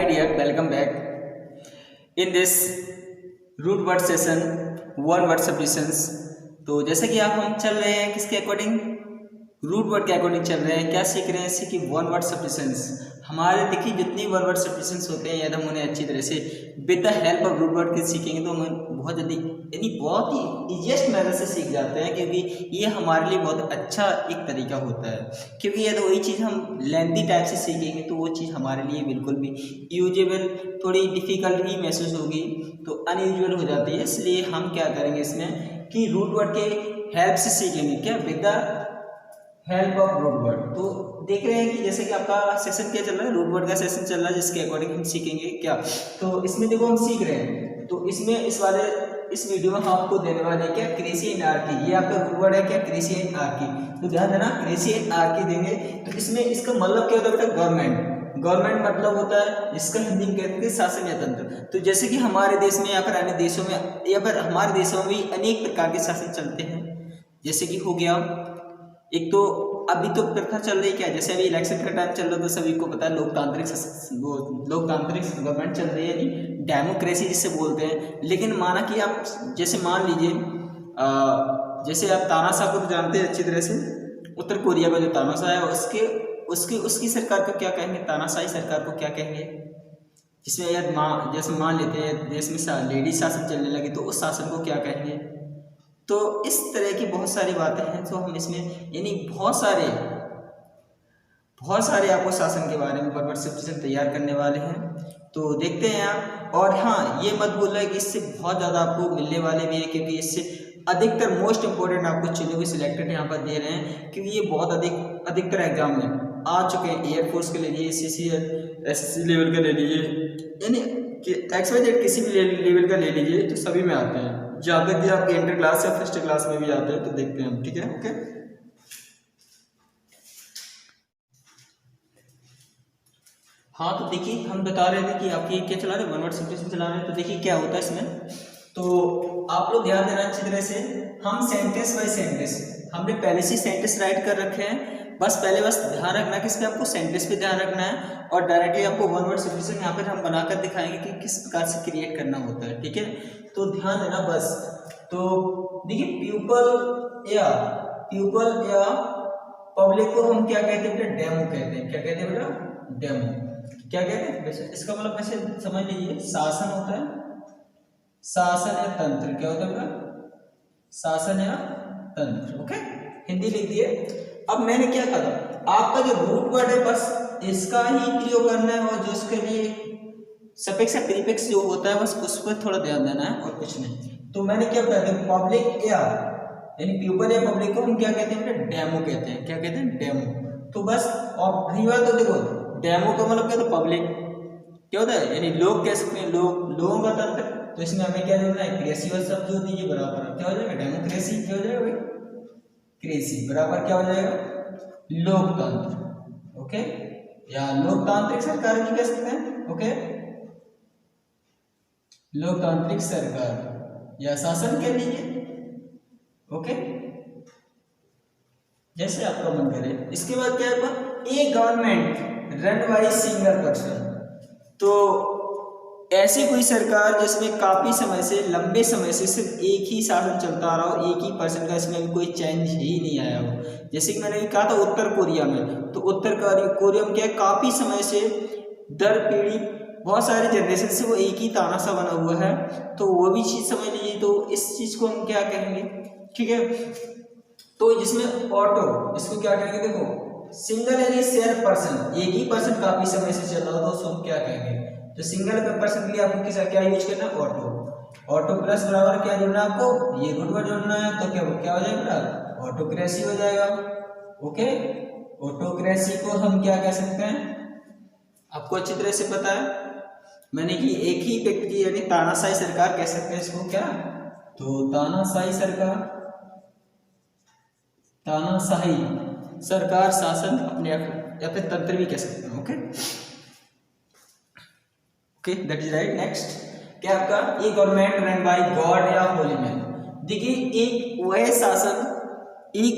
Hi dear, welcome back. In this root word session, one word subdivisions. तो जैसे कि आप हम चल रहे हैं किसके अकॉर्डिंग, रूट वर्ड के अकॉर्डिंग चल रहे हैं। क्या सीख रहे हैं इससे कि वन वर्ड सब्स्टिट्यूशंस हमारे देखिए जितनी वन वर्ड सब्स्टिट्यूशंस होते हैं यदि हम उन्हें अच्छी तरह से with the help of root word के सीखेंगे तो हम बहुत जल्दी यानी बहुत ही इजीएस्ट मेथड से सीख जाते हैं, क्योंकि ये हमारे लिए बहुत अच्छा एक तरीका होता है। क्योंकि यदि वही चीज़ हम लेंथी टाइप से सीखेंगे तो वो चीज़ हमारे लिए बिल्कुल भी यूजेबल थोड़ी डिफिकल्ट ही महसूस होगी, तो अनयूजुअल हो जाती है। इसलिए हम क्या करेंगे इसमें कि रूट वर्ड के हेल्प से सीखेंगे, क्या with the help of root word. तो देख रहे हैं कि जैसे कि आपका सेशन क्या चल रहा है, रूट वर्ड का सेशन चल रहा है, जिसके अकॉर्डिंग हम सीखेंगे क्या। तो इसमें देखो हम सीख रहे हैं, तो इसमें इस वीडियो में हम आपको देने वाले क्या क्रेसी एनार्की, ये आपका रूट वर्ड है क्या क्रेसी एनार्की। तो ध्यान देना क्रेसी एनार्की देंगे तो इसमें इसका मतलब क्या होता है बेटा, गवर्नमेंट। गवर्नमेंट मतलब होता है इसका हिंदी में कहते हैं शासन या तंत्र। तो जैसे कि हमारे देश में या फिर अन्य देशों में या फिर हमारे देशों में भी अनेक प्रकार के शासन चलते हैं। जैसे कि हो गया एक तो अभी तो प्रथा चल रही क्या, जैसे अभी इलेक्शन का टाइम चल रहा है तो सभी को पता है लोकतांत्रिक गवर्नमेंट चल रही है, यानी डेमोक्रेसी जिसे बोलते हैं। लेकिन माना कि आप जैसे मान लीजिए जैसे आप तानाशाह को जानते हैं अच्छी तरह से, उत्तर कोरिया का जो तानाशाह है उसकी सरकार को क्या कहेंगे, तानाशाही सरकार को क्या कहेंगे। जिसमें यार जैसे मान लेते हैं देश में लेडी शासन चलने लगे तो उस शासन को क्या कहेंगे। तो इस तरह की बहुत सारी बातें हैं, तो हम इसमें यानी बहुत सारे आपको शासन के बारे में वर्ड सब्स्टिट्यूशन तैयार करने वाले हैं। तो देखते हैं आप। और हाँ, ये मत भूलना कि इससे बहुत ज़्यादा आपको मिलने वाले भी है, क्योंकि इससे अधिकतर मोस्ट इंपॉर्टेंट आपको चीज़ों की सिलेक्टेड यहाँ पर दे रहे हैं, क्योंकि ये बहुत अधिकतर एग्जाम में आ चुके हैं। एयरफोर्स के ले लीजिए, CCL SSC लेवल का ले लीजिए, यानी कि XYZ किसी भी लेवल का ले लीजिए, तो सभी में आते हैं। जहाँ तक कि आपके इंटर क्लास या फर्स्ट क्लास में भी आते हैं, तो देखते हैं हम, ठीक है ओके। हाँ, तो देखिए हम बता रहे थे कि आपकी क्या चला रहे हैं, वन वर्ड सब्स्टिट्यूशन चला रहे हैं। तो देखिए क्या होता है इसमें, तो आप लोग ध्यान देना अच्छी तरह से। हम सेंटेंस बाय सेंटेंस हमने पहले से सेंटेंस राइट कर रखे हैं, बस ध्यान रखना है कि इसमें आपको सेंटेंस पे ध्यान रखना है, और डायरेक्टली आपको वन वर्ड सब्स्टिट्यूशन यहाँ पर हम बनाकर दिखाएंगे कि किस प्रकार से क्रिएट करना होता है, ठीक है। तो ध्यान देना बस। तो देखिए प्यूपल या पब्लिक को हम क्या कहते हैं बेटा, डेमो कहते हैं। क्या कहते हैं बेटा, डेमो। क्या कहते हैं वैसे इसका मतलब वैसे समझ लीजिए, शासन होता है, शासन या तंत्र। क्या होता है बेटा, शासन या तंत्र, ओके। हिंदी लिख दिए। अब मैंने क्या कहा, आपका जो रूट वर्ड है बस इसका ही प्रयोग करना है, और जो उसके लिए सफिक्स या प्रीफिक्स जो होता है बस उस पर थोड़ा ध्यान देना है और कुछ नहीं। तो मैंने क्या बताया, पब्लिक या यानी प्यूपल या पब्लिक को हम क्या कहते हैं, डेमो कहते हैं। क्या कहते हैं, डेमो। तो बस और रही बात, तो देखो डेमो का मतलब क्या होता है, पब्लिक क्या होता है, यानी लोग कह सकते हैं, लोगों का तंत्र। तो इसमें हमें क्या जोड़ना है, क्रेसी शब्द जो दीजिए बराबर क्या हो जाएगा, डेमोक्रेसी। क्या हो जाएगा भाई, क्रेसी बराबर क्या हो जाएगा, लोकतंत्र, ओके। या लोकतांत्रिक सरकार भी कह सकते हैं, ओके। लोकतांत्रिक सरकार या शासन कह लीजिए, ओके, जैसे आपका मन करे। इसके बाद क्या है, a government run by single person. तो ऐसी कोई सरकार जिसमें काफी समय से, लंबे समय से सिर्फ एक ही शासन चलता रहा हो, एक ही पर्सन का, इसमें भी कोई चेंज ही नहीं आया हो। जैसे कि मैंने कहा था उत्तर कोरिया में, तो उत्तर कोरिया में क्या है, काफी समय से दर पीढ़ी बहुत सारे जनरेशन से वो एक ही तानाशाह बना हुआ है। तो वो भी चीज समझ लीजिए। तो इस चीज को हम क्या कहेंगे, ठीक है। तो जिसमें ऑटो, इसको क्या कहेंगे, देखो सिंगल यानी शेयर पर्सन, एक ही पर्सन काफी समय से चल रहा हो तो उसको क्या कहेंगे। तो सिंगल पर्सन के लिए आपको क्या यूज करना है, ऑटो प्लस बराबर क्या जोड़ना है आपको, ये रूट वर्ड जोड़ना है। तो क्या हो जाएगा, ऑटोक्रेसी हो जाएगा, ओके। ऑटोक्रेसी को हम क्या कह सकते हैं, आपको अच्छी तरह से पता है मैंने कि एक ही व्यक्ति यानी तानाशाही सरकार कह सकते हैं इसको, क्या। तो तानाशाही सरकार शासन अपने या फिर तंत्र भी कह सकते हैं, okay okay, that is right. Next क्या आपका, ये गवर्नमेंट रन बाय गॉड या होली मैन। देखिए एक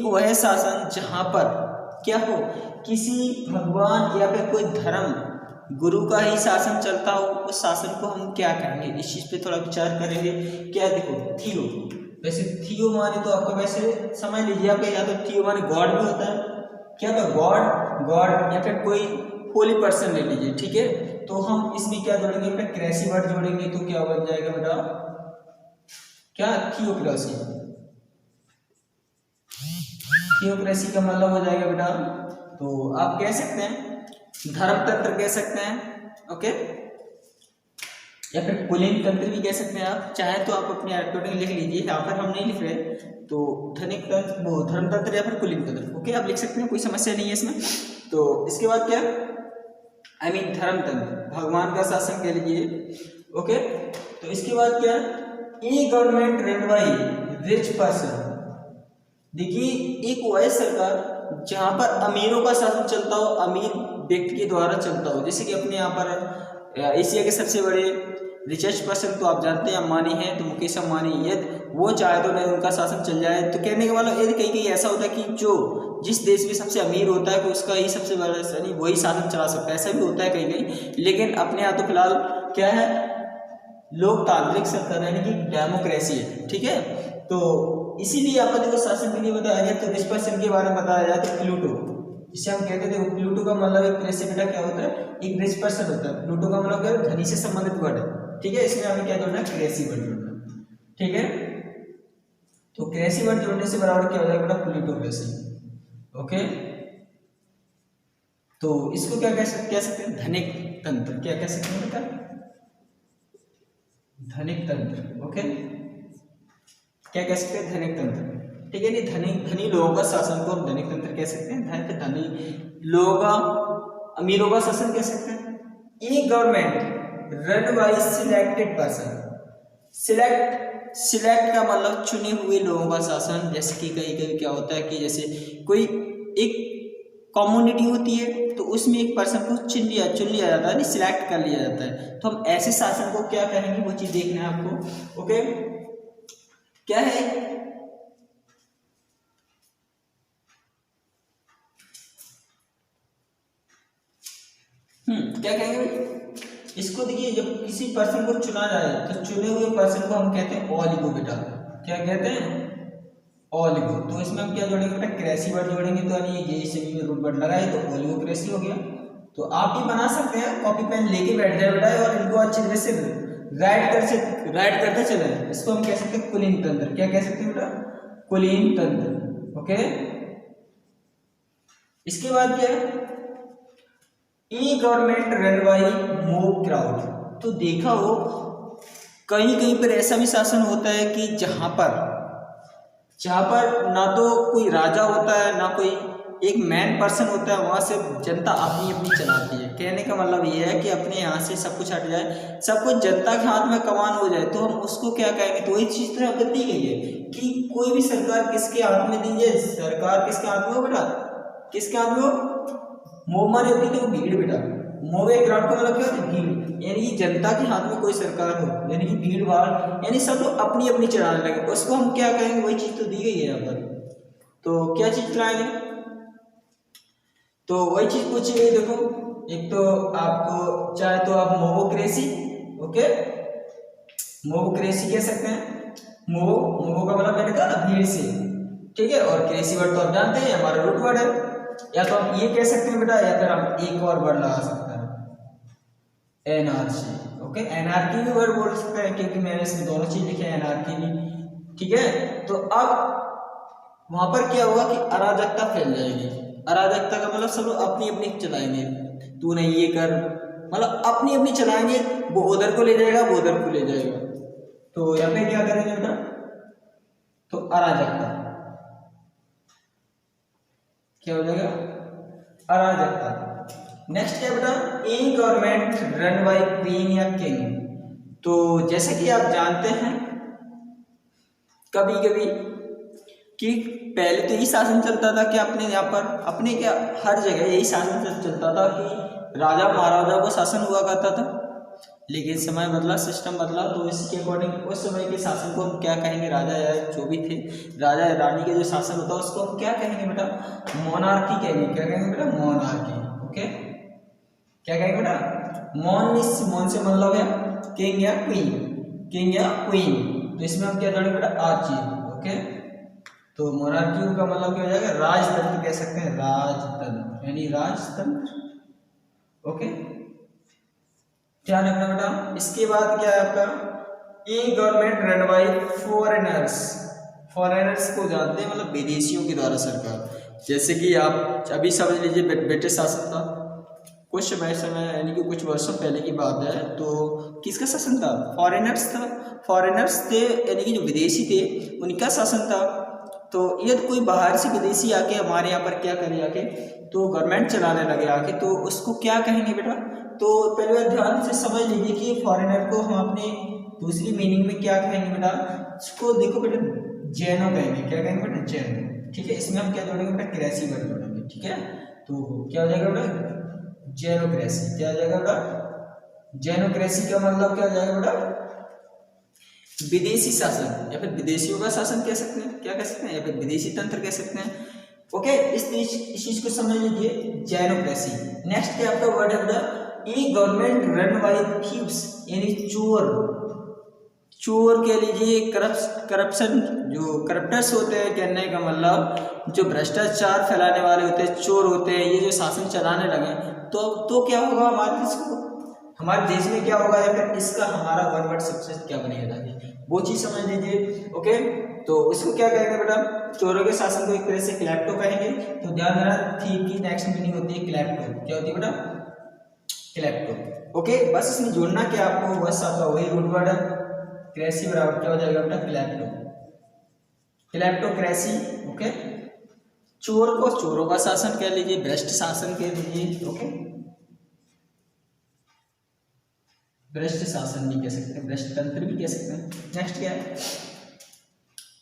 वह शासन जहां पर क्या हो, किसी भगवान या फिर कोई धर्म गुरु का ही शासन चलता हो उस शासन को हम क्या कहेंगे, इस चीज पे थोड़ा विचार करेंगे। क्या देखो थियो, वैसे थियो माने तो आपको वैसे समझ लीजिए आप, या तो थियो माने गॉड भी होता है, क्या तो गॉड गॉड या फिर कोई होली पर्सन ले लीजिए, ठीक है। तो हम इसमें क्या जोड़ेंगे बेटा, क्रेसी वर्ड जोड़ेंगे, तो क्या बन जाएगा बेटा, क्या थियोक्रेसी। थियोक्रेसी का मतलब हो जाएगा बेटा, तो आप कह सकते हैं धर्म तंत्र कह सकते हैं, ओके, या फिर कुलीन तंत्र भी कह सकते हैं आप, चाहे तो आप अपने अकॉर्डिंग लिख लीजिए, यहाँ पर हम नहीं लिख रहे, तो धनिक तंत्र, वो धर्म तंत्र या फिर कुलीन तंत्र, ओके, आप लिख सकते हैं, कोई समस्या नहीं है इसमें। तो इसके बाद क्या, आई मीन धर्म तंत्र, भगवान का शासन कह लीजिए, ओके। तो इसके बाद क्या, a government run by rich person. देखिए एक वो है सरकार जहां पर अमीरों का शासन चलता हो, अमीर व्यक्ति के द्वारा चलता हो, जैसे कि अपने यहाँ पर एशिया के सबसे बड़े रिचेस्ट पर्सन तो आप जानते हैं अंबानी है, तो मुकेश अंबानी, यदि वो चाहे तो नहीं उनका शासन चल जाए, तो कहने का मतलब यदि कहीं कहीं ऐसा होता है कि जो जिस देश में सबसे अमीर होता है तो उसका ही सबसे बड़ा यानी वही शासन चला सकता है, ऐसा भी होता है कहीं कहीं। लेकिन अपने यहाँ तो फिलहाल क्या है, लोकतांत्रिक सरकार यानी कि डेमोक्रेसी है, ठीक है। तो इसीलिए आपको देखो शासन के लिए बताया जाए, तो रिच पर्सन के बारे में बताया जाए तो प्लूटो, जिसे हम कहते थे, प्लूटो का मतलब एक तरह से बेटा क्या होता है, एक रिच पर्सन होता है। प्लूटो का मतलब क्या, धनी से संबंधित वर्ड है, ठीक है। इसमें हमें क्या जोड़ना है, क्रेसी वर्ड जोड़ना, ठीक है। तो क्रेसी वर्ड जोड़ने से बराबर क्या हो जाएगा बेटा, प्लूटोक्रेसी, ओके। तो इसको क्या कह सकते हैं, धनिक तंत्र, क्या कह सकते हैं बेटा, धनिक तंत्र, ओके, क्या कह सकते हैं, धनिक तंत्र, ठीक है। नहीं धनी लोगों का शासन को हम धनिक तंत्र कह सकते हैं, धनी लोगों का, अमीरों का शासन कह सकते हैं। A government run by selected person, select का मतलब चुने हुए लोगों का शासन, जैसे कि कहीं कहीं क्या होता है कि जैसे कोई एक कम्युनिटी होती है तो उसमें एक पर्सन को चुन लिया जाता है, सिलेक्ट कर लिया जाता है, तो हम ऐसे शासन को क्या कहेंगे, वो चीज देखना है आपको, ओके। क्या है, क्या कहेंगे इसको, देखिए जब किसी पर्सन को चुना जाए तो चुने हुए पर्सन को हम कहते हैं ओलिगो बेटा, क्या कहते हैं, ओलिगो। तो इसमें हम क्या जोड़ेंगे बेटा, क्रेसी वर्ड जोड़ेंगे, तो यानी ये से भी रूट वर्ड लगाए तो ओलिगोक्रेसी हो गया। तो आप भी बना सकते हैं, कॉपी पेन लेके बैठ जाए बेटा और इनको अच्छी तरह से राइट करते चले। इसको हम कह सकते हैं कुलीन तंत्र, क्या कह सकते हैं बेटा, कुलीन तंत्र, ओके। इसके बाद क्या है, a government run by mob crowd. तो देखा हो कहीं कहीं पर ऐसा भी शासन होता है कि जहां पर ना तो कोई राजा होता है ना कोई एक मैन पर्सन होता है, वहां से जनता अपनी अपनी चलाती है। कहने का मतलब ये है कि अपने यहाँ से सब कुछ हट जाए, सब कुछ जनता के हाथ में कमान हो जाए, तो हम उसको क्या कहेंगे। तो वही चीज तो यहाँ पर दी गई है कि कोई भी सरकार किसके हाथ में दी जाए, सरकार किसके हाथ में हो बेटा, किसके हाथ में हो, मोब माने होती है भीड़ बेटा, मोब एक क्राउड का मतलब क्या होता है, भीड़, यानी कि जनता के हाथ में कोई सरकार हो, यानी कि भीड़ भाड़, यानी सब लोग अपनी अपनी चलाने लगे, उसको हम क्या कहेंगे, वही चीज तो दी गई है यहाँ पर। तो क्या चीज चलाएंगे, तो वही चीज पूछी गई, देखो एक तो आपको चाहे तो आप मोबोक्रेसी, ओके, मोबोक्रेसी कह सकते हैं, मोबो का मतलब मैंने कहा ना भीड़ से, ठीक है। और क्रेसी वर्ड तो आप जानते हैं हमारा रूट वर्ड है, या तो आप ये कह सकते हैं बेटा, या फिर आप एक और वर्ड लगा सकते हैं, एनआरसी, ओके। एनआरकी भी वर्ड बोल सकते हैं क्योंकि मैंने इसमें दोनों चीज लिखे हैं, एनआरकी भी, ठीक है। तो अब वहां पर क्या होगा कि अराजकता फैल जाएगी, अराजकता का मतलब सब लोग अपनी अपनी चलाएंगे, तू नहीं ये कर, मतलब अपनी अपनी चलाएंगे, वो उधर को ले जाएगा वो उधर को ले जाएगा, तो यहाँ पे क्या करेंगे बेटा, तो अराजकता, क्या हो जाएगा, अराजकता। नेक्स्ट क्या बेटा, a government run bye queen या किंग। तो जैसे कि आप जानते हैं कभी कभी कि पहले तो यही शासन चलता था कि अपने यहाँ पर अपने क्या हर जगह यही शासन चलता था कि राजा महाराजा को शासन हुआ करता था, लेकिन समय बदला, सिस्टम बदला, तो इसके अकॉर्डिंग उस समय के शासन को हम क्या कहेंगे, राजा या जो भी थे, राजा या रानी के जो शासन होता है उसको हम क्या कहेंगे बेटा, मोनार्की कहेंगे, क्या कहेंगे बेटा, मोनार्की, ओके, क्या कहेंगे बेटा, मॉन से मतलब है किंग या क्वीन, किंग या क्वीन, तो इसमें हम क्या जोड़ेंगे बेटा आची। ओके, तो मोनार्की का मतलब क्या हो जाएगा, राजतंत्र कह सकते हैं, राजतंत्र यानी राजतंत्र। ओके, ध्यान रखना बेटा। इसके बाद क्या है आपका, a government run by foreigners, foreigners को जानते हैं मतलब विदेशियों के द्वारा सरकार। जैसे कि आप अभी समझ लीजिए ब्रिटिश शासन था, कुछ समय यानी कि कुछ वर्षों पहले की बात है, तो किसका शासन था, फॉरेनर्स था, फॉरेनर्स थे यानी कि जो विदेशी थे उनका शासन था। तो यदि कोई बाहर से विदेशी आके हमारे यहाँ पर क्या करे आके, तो गवर्नमेंट चलाने लगे आके, तो उसको क्या कहेंगे बेटा, तो पहले बार ध्यान से समझ लीजिए कि फॉरेनर को हम अपने दूसरी मीनिंग में क्या कहेंगे बेटा, इसको देखो बेटा जैनो कहेंगे, क्या कहेंगे बेटा जैनो। ठीक है, इसमें हम क्या जोड़ेंगे बेटा, क्रेसी वर्ड जोड़ेंगे। ठीक है, तो क्या हो जाएगा बेटा जेनोक्रेसी, क्या हो जाएगा बेटा जेनोक्रेसी का मतलब क्या हो जाएगा बेटा, विदेशी शासन या फिर विदेशियों का शासन कह सकते हैं, क्या कह सकते हैं, या फिर विदेशी तंत्र कह सकते हैं। ओके, इस चीज को समझ लीजिए, जेनोक्रेसी। नेक्स्ट क्या आपका वर्ड है बेटा, ई गवर्नमेंट रन बाय थीव्स यानी चोर, चोर कह लीजिए, करप्शन, जो करप्टर्स होते हैं, कहने का मतलब जो भ्रष्टाचार फैलाने वाले होते हैं, चोर होते हैं, ये जो शासन चलाने लगे, तो क्या होगा हमारे देश को, हमारे देश में क्या होगा, या फिर इसका हमारा वन वर्ड सबसे क्या बनेगा, वो चीज समझ लीजिए। ओके, तो इसको क्या कहेंगे बेटा, चोरों के शासन को एक तरह से क्लैप्टो कहेंगे। तो ध्यान देना, थीव की नेक्स्ट मीनिंग होती है क्लैप्टो, क्या होती है बेटा, क्लैप्टो। ओके, बस इसमें जोड़ना क्या आपको, बस आपका वही रूट वर्ड है, क्रेसी बराबर क्या हो जाएगा बेटा, क्लैप्टो, क्लैप्टोक्रेसी। ओके, चोर को चोरों का शासन कह लीजिए, भ्रष्ट शासन कह लीजिए। ओके, भ्रष्ट शासन भी कह सकते हैं, भ्रष्ट तंत्र भी कह सकते हैं। नेक्स्ट क्या है,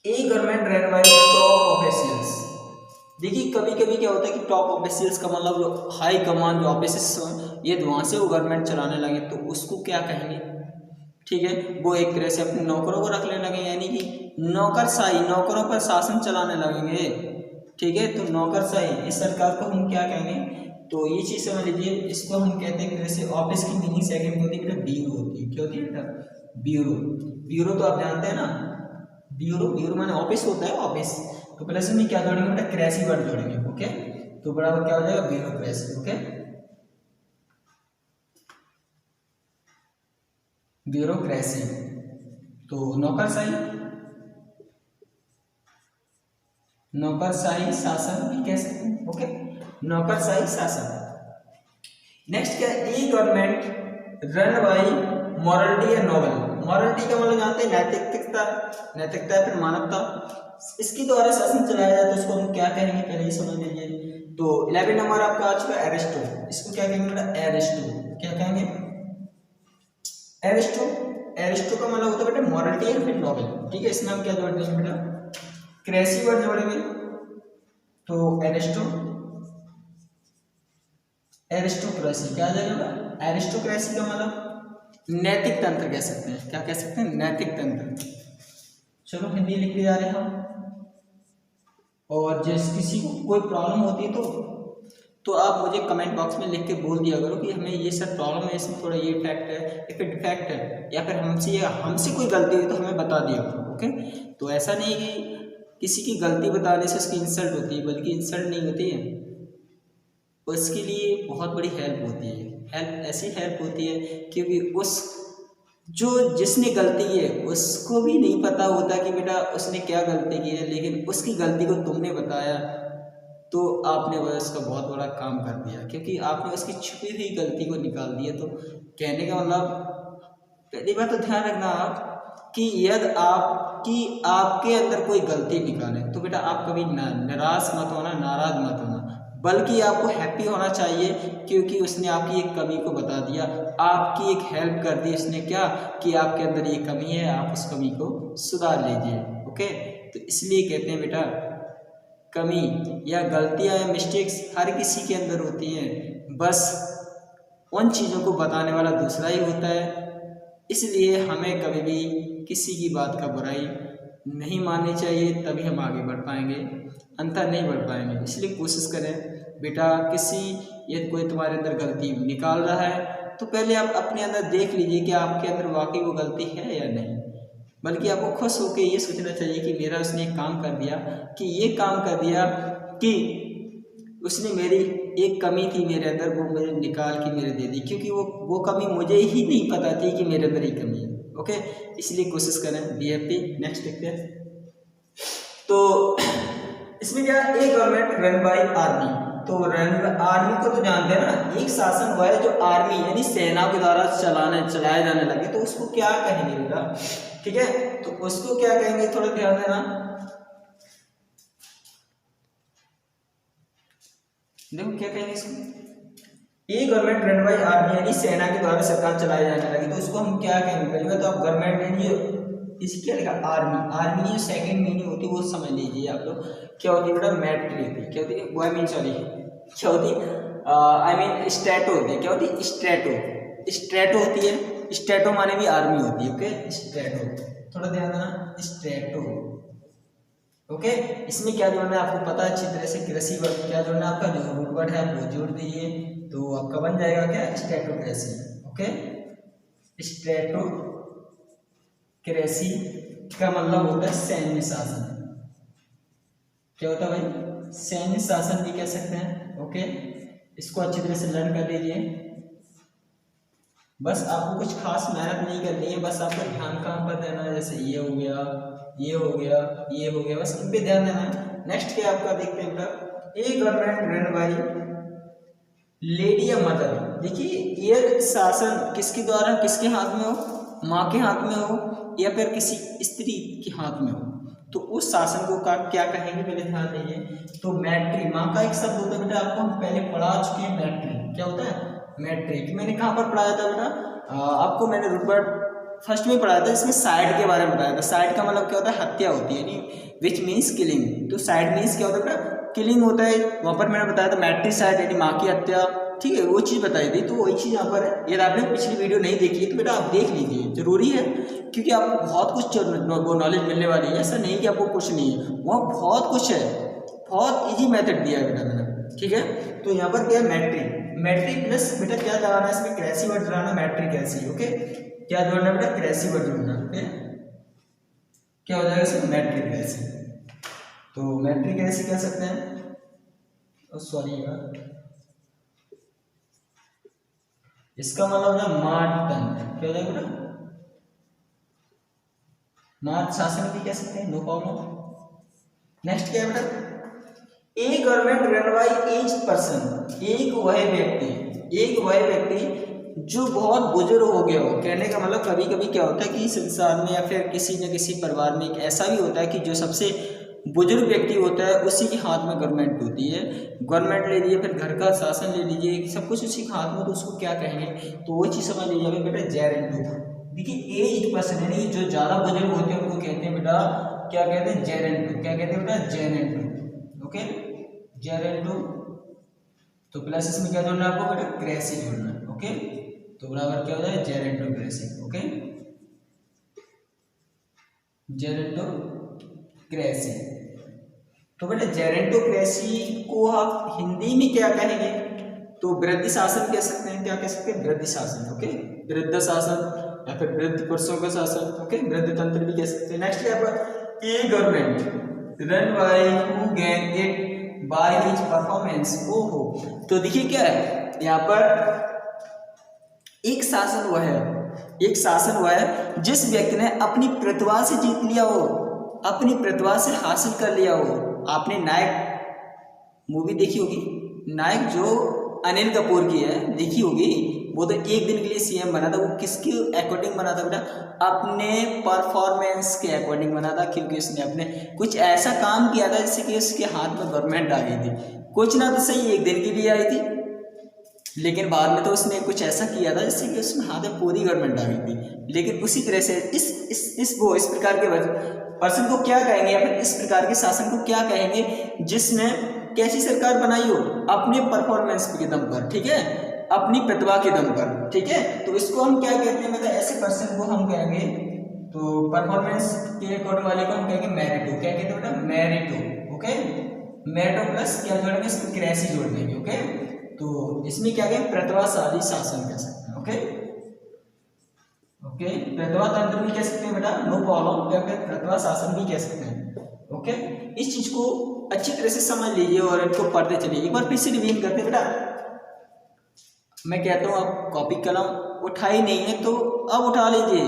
a government run by top officials. देखिए कभी कभी क्या होता है कि टॉप ऑफिशियल्स का मतलब जो हाई कमांड जो ऑफिसर्स ये वहां से वो गवर्नमेंट चलाने लगे, तो उसको क्या कहेंगे। ठीक है, वो एक तरह से अपने नौकरों को रखने लगे, यानी कि नौकरशाही, नौकरों पर शासन चलाने लगेंगे। ठीक है, तो नौकरशाही इस सरकार को हम क्या कहेंगे, तो ये चीज समझ लीजिए, इसको हम कहते हैं एक तरह से ऑफिस की मीनिंग सेकंड होती है बेटा, ब्यूरो होती है। क्या होती है बेटा, ब्यूरो। ब्यूरो तो आप जानते हैं ना, ब्यूरो, ब्यूरो माने ऑफिस होता है, ऑफिस। तो प्लस में क्या जोड़ेंगे बेटा, क्रेसी वर्ड जोड़ेंगे। ओके, तो बराबर क्या हो जाएगा, ब्यूरोक्रेसी। ओके, ब्यूरोक्रेसी, तो नौकरशाही, नौकरशाही शासन भी कह सकते हैं। ओके, नौकरशाही शासन। नेक्स्ट क्या है, a government run by morality and noble. Morality का मतलब जानते हैं नैतिकता, नैतिकता है फिर मानवता, इसके द्वारा शासन चलाया जाता है, तो उसको हम क्या कहेंगे पहले ही समझ लीजिए। तो 11 नंबर आपका आ चुका है एरिस्टो, इसको क्या कहेंगे बेटा, एरिस्टो, क्या कहेंगे, एरिस्टो। एरिस्टो का मतलब होता है बेटा मॉरलिटी एंड फिर नोबल। ठीक है, इसमें हम क्या जोड़ देंगे बेटा, क्रेसी वर्ड जोड़ेंगे, तो एरिस्टो, एरिस्टोक्रेसी क्या आ जाएगा बेटा, एरिस्टोक्रेसी का मतलब नैतिक तंत्र कह सकते हैं, क्या कह सकते हैं, नैतिक तंत्र। चलो हिंदी लिख के जा रहे हैं हम, और जिस किसी को कोई प्रॉब्लम होती है तो आप मुझे कमेंट बॉक्स में लिख के बोल दिया करो कि हमें ये सब प्रॉब्लम है, इसमें थोड़ा ये फैक्ट है या फिर डिफेक्ट है, या फिर हमसे कोई गलती हुई तो हमें बता दिया करो। ओके, तो ऐसा नहीं कि किसी की गलती बताने से उसकी इंसल्ट होती है, बल्कि इंसल्ट नहीं होती है, उसके लिए बहुत बड़ी हेल्प होती है। हेल्प ऐसी हेल्प होती है क्योंकि जिसने गलती है उसको भी नहीं पता होता कि बेटा उसने क्या गलती की है, लेकिन उसकी गलती को तुमने बताया तो आपने वह उसका बहुत बड़ा काम कर दिया, क्योंकि आपने उसकी छुपी हुई गलती को निकाल दिया। तो कहने का मतलब पहली बात तो ध्यान रखना आप कि यदि आपके अंदर कोई गलती निकाले तो बेटा आप कभी निराश मत होना, नाराज मत होना, बल्कि आपको हैप्पी होना चाहिए, क्योंकि उसने आपकी एक कमी को बता दिया, आपकी एक हेल्प कर दी उसने, क्या कि आपके अंदर ये कमी है, आप उस कमी को सुधार लीजिए। ओके, तो इसलिए कहते हैं बेटा कमी या गलतियां या मिस्टेक्स हर किसी के अंदर होती हैं, बस उन चीज़ों को बताने वाला दूसरा ही होता है। इसलिए हमें कभी भी किसी की बात का बुराई नहीं माननी चाहिए, तभी हम आगे बढ़ पाएंगे, अंतर नहीं बढ़ पाएंगे। इसलिए कोशिश करें बेटा, यदि कोई तुम्हारे अंदर गलती निकाल रहा है तो पहले आप अपने अंदर देख लीजिए कि आपके अंदर वाकई वो गलती है या नहीं। बल्कि आपको खुश होकर ये सोचना चाहिए कि मेरा उसने एक काम कर दिया, कि ये काम कर दिया कि उसने मेरी एक कमी थी मेरे अंदर, वो मेरे निकाल के मेरे दे दी, क्योंकि वो कमी मुझे ही नहीं पता थी कि मेरे अंदर एक कमी है। ओके, इसलिए कोशिश करें, बी हैप्पी। नेक्स्ट देखते हैं। तो इसमें क्या, a government run bye army. तो आर्मी को तो जानते हैं ना, एक शासन हुआ है जो आर्मी यानी सेना के द्वारा चलाया जाने लगे, तो उसको क्या कहेंगे बेटा? ठीक है, तो उसको क्या कहेंगे, थोड़ा ध्यान देना। देखो क्या कहेंगे इसको, ये गवर्नमेंट रन बाय आर्मी यानी सेना के द्वारा सरकार चलाई जाने लगी, तो उसको हम क्या कहेंगे? पहले तो आप गवर्नमेंट यानी इसकी क्या लिखा, आर्मी। आर्मी की जो सेकंड मीनिंग होती है वो समझ लीजिए आप लोग, क्या होती है बेटा? मैट्री होती है। क्या होती है? वो आई मीन सॉरी, क्या होती है? आई मीन स्ट्रेटो होती है। क्या होती है? स्ट्रेटो। स्ट्रेटो होती है, स्ट्रेटो माने भी आर्मी होती है। ओके, स्ट्रेटो, थोड़ा ध्यान देना, स्ट्रेटो। ओके, इसमें क्या जोड़ना है आपको पता है अच्छी तरह से, कृषि वर्ड क्या जोड़ना है, आपका जो रूट वर्ड है वो जोड़ दीजिए, तो आपका बन जाएगा क्या? स्ट्रेटोक्रेसी। ओके, स्ट्रेटो क्रेसी का मतलब होता है सैन्य शासन। क्या होता है भाई? सैन्य शासन भी कह सकते हैं। ओके, इसको अच्छी तरह से लर्न कर लीजिए। बस आपको कुछ खास मेहनत नहीं करनी है, बस आपको ध्यान काम पर देना है, जैसे ये हो गया, ये हो गया, ये हो गया, बस इन पे ध्यान देना है। नेक्स्ट क्या आपका देखते हैं बेटा, a government run bye lady या मदर। देखिए, ये शासन किसके द्वारा, किसके हाथ में हो? माँ के हाथ में हो या फिर किसी स्त्री के हाथ में हो, तो उस शासन को क्या कहेंगे? पहले ध्यान दीजिए। तो मैट्री, माँ का एक शब्द होता है बेटा, आपको हम पहले पढ़ा चुके हैं। मैट्री क्या होता है? मैट्रिक। मैंने कहाँ पर पढ़ाया था बेटा? आपको मैंने रूट वर्ड फर्स्ट में पढ़ाया था, इसमें साइड के बारे में बताया था। साइड का मतलब क्या होता है? हत्या होती है, यानी विच मीन्स किलिंग। तो साइड मीन्स क्या होता है बेटा? किलिंग होता है। वहाँ पर मैंने बताया था मैट्रिसाइड यानी माँ की हत्या, ठीक है, वो चीज़ बताई थी। तो वही चीज़ यहाँ पर है। यदि आपने पिछली वीडियो नहीं देखी है तो बेटा आप देख लीजिए, जरूरी है, क्योंकि आपको बहुत कुछ नॉलेज मिलने वाली है। ऐसा नहीं कि आपको कुछ नहीं है, वहाँ बहुत कुछ है, बहुत इजी मेथड दिया है बेटा मैंने, ठीक है। तो यहाँ पर क्या है? मैट्रिक। मैट्रिक प्लस बेटा क्या लगाना है इसमें? क्रेसी वर्ड लगाना, मैट्रिक ऐसी। ओके, क्या जोड़ना बेटा? क्रेसी वर्ड जोड़ना। ओके, क्या हो जाएगा इसमें? मैट्रिक ऐसी। तो मैट्रिक ऐसी कह सकते हैं। सॉरी यार, इसका मतलब है मार्टन। क्या हो जाएगा बेटा? मार्च शासन भी कह सकते हैं, नो प्रॉब्लम। नेक्स्ट क्या है बेटा? A government run by age person. एक वह व्यक्ति जो बहुत बुजुर्ग हो गया हो। कहने का मतलब कभी कभी क्या होता है कि संसार में या फिर किसी न किसी परिवार में एक ऐसा भी होता है कि जो सबसे बुजुर्ग व्यक्ति होता है उसी के हाथ में गवर्नमेंट होती है। गवर्नमेंट ले लीजिए, फिर घर का शासन ले लीजिए, सब कुछ उसी के हाथ में, तो उसको क्या कहेंगे? तो वो चीज़ समझ लीजिए बेटा, जेरेंटो। देखिए, एज पर्सन यानी जो ज़्यादा बुजुर्ग होते हैं उनको कहते हैं बेटा, क्या कहते हैं? जेरेंटो। क्या कहते हैं बेटा? जेरेंटो। ओके, जेरेंटो। तो प्लस इसमें क्या जोड़ना है आपको बेटा? क्रेसी जोड़ना है। ओके, तो बराबर क्या हो जाए? Gerontocracy. Okay, gerontocracy. तो बेटा जेरेंटोक्रेसी को आप हिंदी में क्या कहेंगे? तो वृद्ध शासन कह सकते हैं। क्या कह सकते हैं? वृद्ध शासन। ओके, वृद्ध शासन या फिर वृद्ध पुरुषों का शासन। ओके, वृद्ध तंत्र भी कह सकते हैं। नेक्स्ट क्या पर? A government run by who gain it by his performance. ओहो, तो देखिए क्या है यहाँ पर, एक शासन हुआ है जिस व्यक्ति ने अपनी प्रतिभा से जीत लिया हो, अपनी प्रतिभा से हासिल कर लिया हो। आपने नायक मूवी देखी होगी, नायक जो अनिल कपूर की है, देखी होगी। वो तो एक दिन के लिए सीएम बना था। वो किसके अकॉर्डिंग बना था बेटा? अपने परफॉर्मेंस के अकॉर्डिंग बना था, क्योंकि उसने अपने कुछ ऐसा काम किया था जिससे कि उसके हाथ में गवर्नमेंट आ गई थी। कुछ ना तो सही एक दिन के लिए आई थी, लेकिन बाद में तो उसने कुछ ऐसा किया था जिससे कि उसमें हाथ में पूरी गवर्नमेंट आ गई थी। लेकिन उसी तरह से इस प्रकार के पर्सन को क्या कहेंगे, या फिर इस प्रकार के शासन को क्या कहेंगे? जिसने कैसी सरकार बनाई हो? अपने परफॉर्मेंस के दम पर, ठीक है, अपनी प्रतिभा के दम पर, ठीक है। तो इसको हम क्या कहते हैं? मतलब ऐसे पर्सन को हम कहेंगे, तो परफॉर्मेंस के अकॉर्डिंग वाले को हम कहेंगे मेरिटो। क्या कहते हैं बेटा? मेरिटो। ओके, मेरिटो प्लस क्या जोड़ेंगे? इसमें क्रेसी जोड़ देंगे। ओके, तो इसमें क्या कहें, प्रतिभाशाली शासन कह सकते हैं। ओके ओके, प्रतिभा तंत्र भी कह सकते हैं बेटा, नो प्रॉब्लम, या फिर प्रतिभा शासन भी कह सकते हैं। ओके, इस चीज को अच्छी तरह से समझ लीजिए और इनको पढ़ते चलिए। एक बार फिर से रिवीन करते हैं बेटा। मैं कहता हूँ आप कॉपी कलम उठाई नहीं है तो अब उठा लीजिए,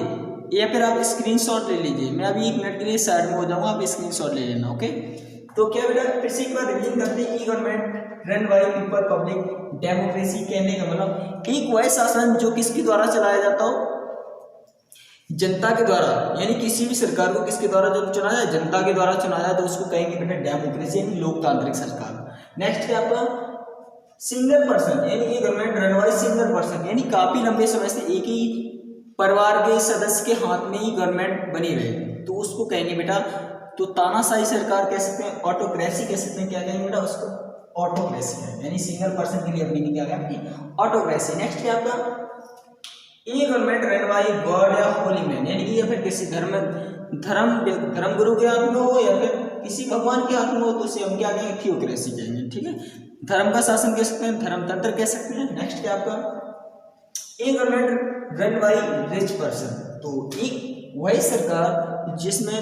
या फिर आप स्क्रीनशॉट ले लीजिए। मैं अभी 1 मिनट के लिए साइड में हो जाऊंगा, आप स्क्रीनशॉट ले लेना। ओके, तो क्या बेटा फिर से एक बार रिवीन करते हैं। A government run by people, public democracy कहने का मतलब एक वह शासन जो किसके द्वारा चलाया जाता हो, जनता के द्वारा। यानी किसी भी सरकार को किसके द्वारा जब चुना जाए, जनता के द्वारा चुना जाए तो उसको कहेंगे बेटा डेमोक्रेसी, यानी लोकतांत्रिक सरकार। नेक्स्ट है आपका सिंगल पर्सन, यानी ये government run by single person, यानी काफी लंबे समय से एक ही परिवार के सदस्य के हाथ में ही गवर्नमेंट बनी रहे तो उसको कहेंगे बेटा, तो तानाशाही सरकार कह सकते हैं, ऑटोक्रेसी कह सकते हैं। क्या कहेंगे बेटा उसको, ऑटोक्रेसी है, यानी सिंगल पर्सन के लिए मीनिंग क्या है, ऑटोक्रेसी। नेक्स्ट है आपका ये गवर्नमेंट रन बाय गॉड या होली मैन, यानी कि या फिर किसी धर्म गुरु के हाथ में हो या फिर किसी भगवान के हाथ में हो तो उसे हम क्या कहेंगे, थियोक्रेसी कहेंगे। ठीक है, धर्म का शासन कह सकते हैं, धर्मतंत्र कह सकते हैं। नेक्स्ट क्या आपका ये government run by rich person, तो एक वही सरकार जिसमें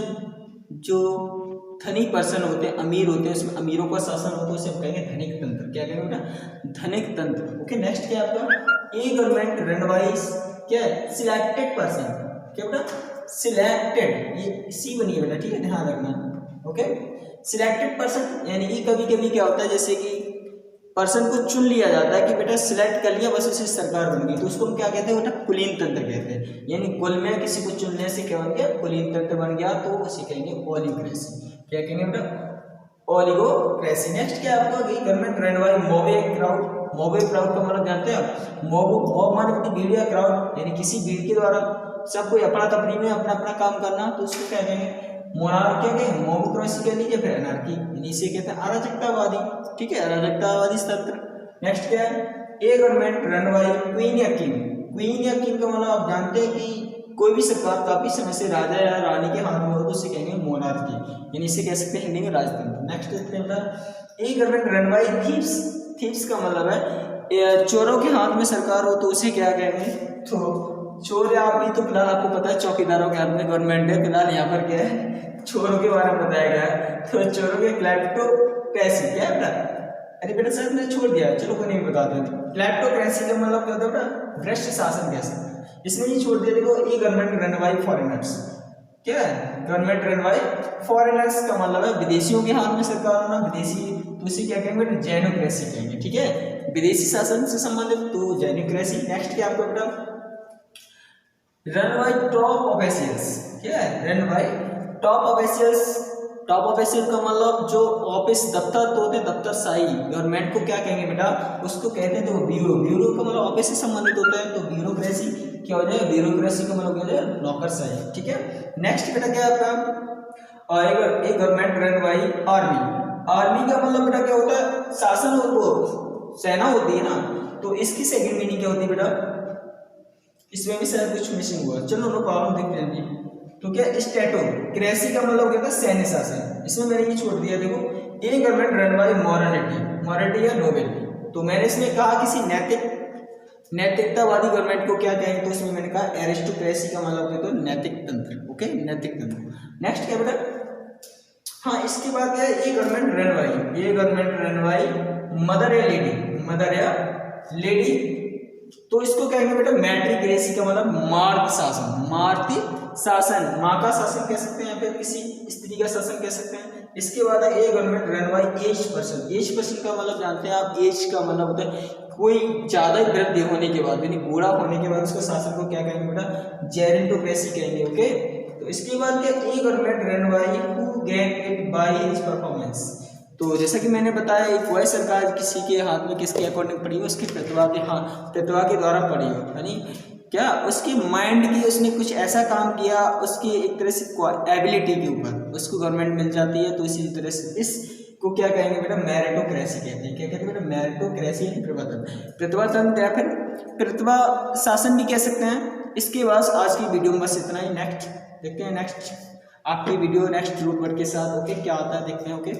जो धनिक पर्सन होते हैं, अमीर होते हैं, उसमें अमीरों का शासन होता है, उसे हम कहेंगे धनिक तंत्र। क्या कहेंगे बेटा, धनिक तंत्र। ओके, नेक्स्ट क्या आपका ये गवर्नमेंट रन बाय क्या है, सिलेक्टेड पर्सन। क्या बेटा, सिलेक्टेड, ये सी बनी है बेटा, ठीक है, ध्यान रखना। ओके, सिलेक्टेड पर्सन यानी कि कभी कभी क्या होता है, जैसे कि पर्सन को चुन लिया जाता है कि बेटा सिलेक्ट कर लिया, बस उसे सरकार बन गई, तो उसको हम क्या कहते हैं बेटा, कुलीन तंत्र कहते हैं। यानी कुल में किसी को चुनने से क्या बन गया, कुलीन तंत्र बन गया, तो उसे कहेंगे ओलिगोक्रेसी। क्या कहेंगे बेटा, ओलिगोक्रेसी। नेक्स्ट क्या आपका government run by mob crowd. Mob crowd का मतलब जानते हैं आप, मॉब माने भीड़ या क्राउड, यानी किसी भीड़ के द्वारा सब कोई अपना तपनी में अपना अपना काम करना, तो उसको क्या कहेंगे, मोनार्की क्या कहेंगे, मोबोक्रेसी कह लीजिए, फिर एनार्की, इसे कहते हैं अराजकतावादी। ठीक है, अराजकतावादी तंत्र। नेक्स्ट क्या है a government run bye queen या किंग। क्वीन या किंग का मतलब आप जानते हैं कि कोई भी सरकार काफी समय से राजा या रानी के हाथ में हो तो उसे कहेंगे मोनार्की, यानी इसे कह सकते हैं हिंदी में राजतंत्र। नेक्स्ट देखते हैं a government run by thieves. Thieves का मतलब है चोरों के हाथ में सरकार हो तो उसे क्या कहेंगे, तो चोर आप भी तो फिलहाल आपको पता है चौकीदारों के हाथ में गवर्नमेंट है, फिलहाल यहाँ पर क्या है चोरों के बारे में बताया गया है, तो चोरों के क्लैप्टोक्रेसी। क्या बेटा, अरे बेटा सर मैंने छोड़ दिया, चलो कोई नहीं बता देते। क्लैप्टोक्रेसी का मतलब क्या होता है बेटा, भ्रष्ट शासन कह सकते हैं। इसमें ही छोड़ दिया, देखो ये गवर्नमेंट रन बाय फॉरेनर्स। क्या है, गवर्नमेंट रन बाय फॉरेनर्स का मतलब है विदेशियों के हाथ में सरकार होना, विदेशी, तो इसे क्या कहेंगे बेटा, जेनोक्रेसी कहेंगे। ठीक है, विदेशी शासन से संबंधित तो जेनोक्रेसी। नेक्स्ट क्या आपको बेटा, रन बाय टॉप ऑफिशियल्स। क्या है, run by top officials. Top official का मतलब जो ऑफिस दफ्तर तो होते हैं, दफ्तरशाही, गवर्नमेंट को क्या कहेंगे बेटा, उसको कहते हैं तो ब्यूरो। ब्यूरो का मतलब ऑफिस से संबंधित होता है, तो ब्यूरोक्रेसी क्या हो जाएगा, ब्यूरोक्रेसी का मतलब क्या हो जाएगा, नौकरशाही। ठीक है, नेक्स्ट बेटा क्या है आपका, और एक government run bye army. Army का मतलब बेटा क्या होता है, शासन, वो सेना होती है ना, तो इसकी सेकंड मीनिंग क्या होती है बेटा, इसमें भी शायद कुछ मिसिंग हुआ, चलो नो प्रॉब्लम, देखते हैं जी। तो क्या स्टैटोक्रेसी का मतलब क्या था, सैन्य शासन। इसमें मैंने ये छोड़ दिया, देखो a government run by morality, morality या नोबेल, तो मैंने इसमें कहा किसी नैतिकतावादी गवर्नमेंट को क्या कहेंगे, तो इसमें मैंने कहा एरिस्टोक्रेसी का मतलब क्या, तो नैतिक तंत्र। ओके, नैतिक तंत्र। नेक्स्ट क्या बेटा, हाँ इसके बाद क्या है, ये गवर्नमेंट रन बाय, ये गवर्नमेंट रन बाय मदर या लेडी, मदर या लेडी, तो इसको कहेंगे बेटा मैट्रिक्रेसी का मतलब मातृ शासन। मातृ शासन, माँ का शासन कह सकते हैं, फिर किसी स्त्री का शासन कह सकते हैं। इसके बाद है a government run by age person. Age person का मतलब जानते हैं आप, एज का मतलब होता है कोई ज्यादा वृद्धि होने के बाद, यानी बूढ़ा होने के बाद उसको शासन को क्या कहेंगे बेटा, जेरेंटोक्रेसी कहेंगे। ओके, तो इसके बाद क्या a government run by who gain it by his performance. तो जैसा कि मैंने बताया, एक वह सरकार किसी के हाथ में किसके अकॉर्डिंग पड़ी हो, उसकी प्रतिभा के द्वारा पड़ी हो, यानी क्या उसकी माइंड की, उसने कुछ ऐसा काम किया, उसकी एक तरह से एबिलिटी के ऊपर उसको गवर्नमेंट मिल जाती है, तो इसी तरह से इसको क्या कहेंगे बेटा, मेरिटोक्रेसी कहते हैं। क्या कहते हैं बेटा, मेरिटोक्रेसी यानी प्रतिभा तंत्र या फिर प्रतिभा शासन भी कह सकते हैं। इसके बाद आज की वीडियो में बस इतना ही। नेक्स्ट देखते हैं, नेक्स्ट आपकी वीडियो नेक्स्ट रूट वर्ड के साथ। ओके, क्या आता है देखते हैं। ओके।